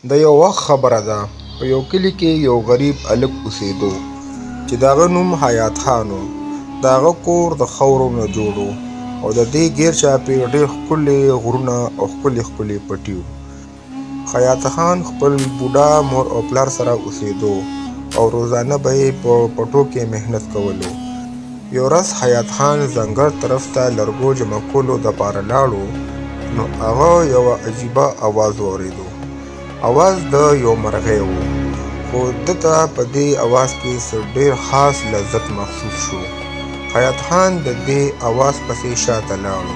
د یو وخت خبره ده، په یو کلي کې یو غریب هلک اوسېدو چې د هغه نوم حیات خان و. د هغه کور د خاورو نه جوړ و او د دې ګیر چاپېر ډېر ښکلي غرونه او ښکلي ښکلي پټي وو. حیات خان خپل بوډا مور او پلار سره اوسېدو او روزانه به یې په پټو کې محنت کولو. یو ورځ حیات خان ځنګل طرف ته لرګو جمع کولو دپاره لاړو، نو هغه یوه عجیبه اواز واورېدو. اواز د یو مرغۍ و، خو ده ته په دې اواز کې څه ډېر خاص لذت محسوس شو. حیات خان د دې اواز پسې شاته لاړو.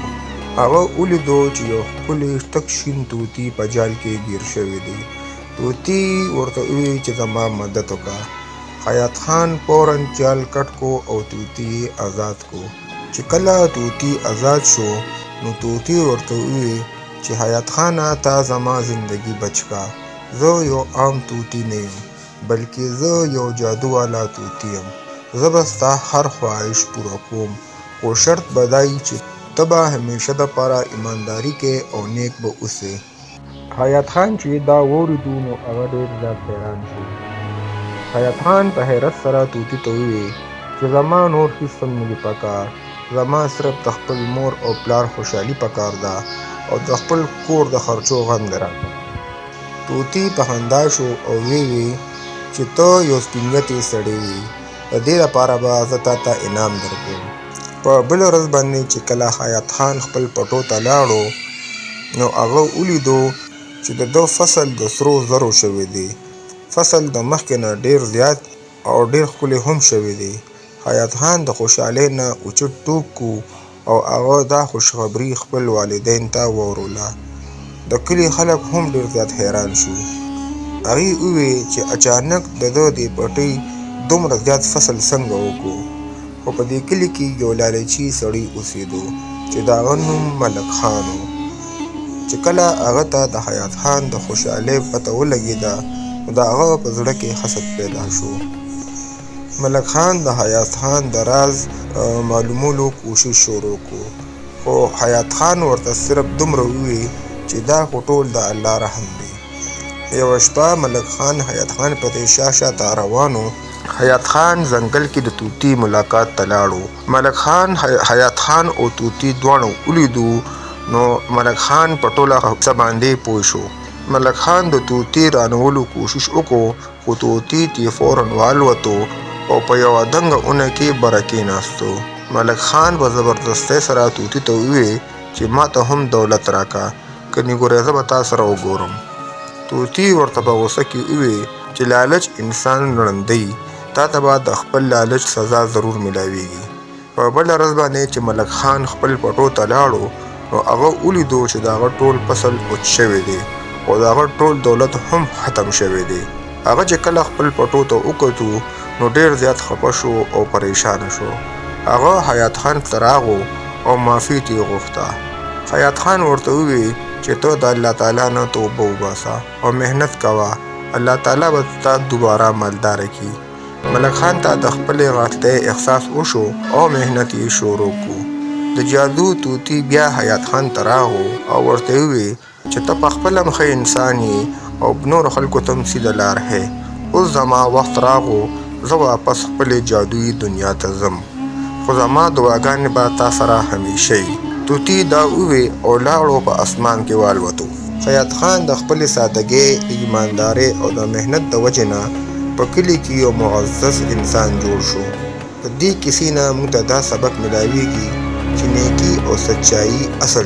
هغه ولیدو چې یو ښکلی تک شین طوطي په جال کې ګیر شوی دی. طوطي ورته وویل چې زما مدد وکړه. حیات خان فوراً جال کټ کو او طوطي یې ازاد کو. چې کله طوطي ازاد شو نو طوطي ورته وویل چې حیات خانه تا زما زندگی بچ کا. زه یو عام طوطي نه یم، بلکې زه یو جادو والا طوطي یم. زه به ستا هر خواهش پوره کوم، خو شرط به دا وي چې ته به همیشه دپاره ایمانداري کې او نیک به اوسې. حیات خان چې دا واورېدو نو هغه ډېر زیات حیران شو. حیات خان په حیرت سره طوطي ته وویل چې زما نور هېڅ هم نه دي پکار، زما صرف د خپل مور او پلار خوشحالي پکار ده او د خپل کور د خرچو غم دی راته. طوطي په خندا شو او ویې چې ته یو سپین نیتې سړی یې، د دې لپاره به زه تا ته انعام درکوم. په بله ورځ باندې چې کله حیات خان خپل پټو ته لاړو نو هغه ولیدو چې د ده فصل د سرو زرو شوی دی. فصل د مخکې نه ډېر زیات او ډېر ښکلی هم شوی دی. حیات خان د خوشحالۍ نه اوچت ټوپ کو او هغه دا خوشخبري خپل والدین ته واوروله. د کلي خلک هم ډېر زیات حیران شو. هغې وویل چې اچانک د ده دې پټۍ دومره زیات فصل څنګه وکړو. خو په دې کلي کې یو لالچي سړی اوسېدو چې د هغه نوم ملک خان و. چې کله هغه ته د حیات خان د خوشحالۍ پته ولګېده نو د هغه په زړه کې حسد پیدا شو. ملک خان د حیات خان د راز معلومولو کوشش شروع کړو، خو حیات خان ورته صرف دومره وویل چې دا خو ټول د الله رحم دی. یوه شپه ملک خان حیات خان پسې شاته روان و. حیات خان ځنګل کې د طوطي ملاقات ته لاړو. ملک خان حیات خان او طوطي دواړه ولیدو نو ملک خان په ټوله قصه باندې پوه شو. ملک خان د طوطي رانیولو کوشش وکړو، خو طوطي ترې فوراً والوتو او په یوه دنګه اونه کې بره کېناستو. ملک خان په زبردستۍ سره طوطي ته وویل چې ما ته هم دولت راکړه، کنې ګورې زه به تا سره وګورم. طوطي ورته په غوسه کې وویل چې لالچ انسان ړندوي، تا ته به د خپل لالچ سزا ضرور میلاویږي. په بله ورځ باندې چې ملک خان خپل پټو ته لاړو نو هغه ولیدو چې د هغه ټول فصل وچ شوی دی او د هغه ټول دولت هم ختم شوی دی. هغه چې کله خپل پټو ته وکتو نو ډېر زیات خفه شو او پریشانه شو. هغه حیات خان ته راغو او معافي ترې غوښته. حیات خان ورته وویل چې ته د الله تعالی نه توبه وباسه او محنت کوه، الله تعالی به تا دوباره مالداره کړي. ملک خان ته د خپلې غلطۍ احساس وشو او محنت یې شروع کړو. د جادو طوطي بیا حیات خان ته راغو او ورته وویل چې ته پخپله هم ښه انسان یې او نورو خلکو ته هم سیده لار ښیې. اوس زما وخت راغو، زه واپس خپلې جادویي دنیا ته ځم، خو زما دعاګانې به تا سره همیشه وي. طوطي دا وویل او لاړو په اسمان کې والوتو. حیات خان د خپلې سادګۍ، ایماندارۍ او د محنت د وجې نه په کلي کې یو معزز انسان جوړ شو. په دې کیسې نه موږ ته دا سبق میلاویږي چې نیکي او سچایي اصل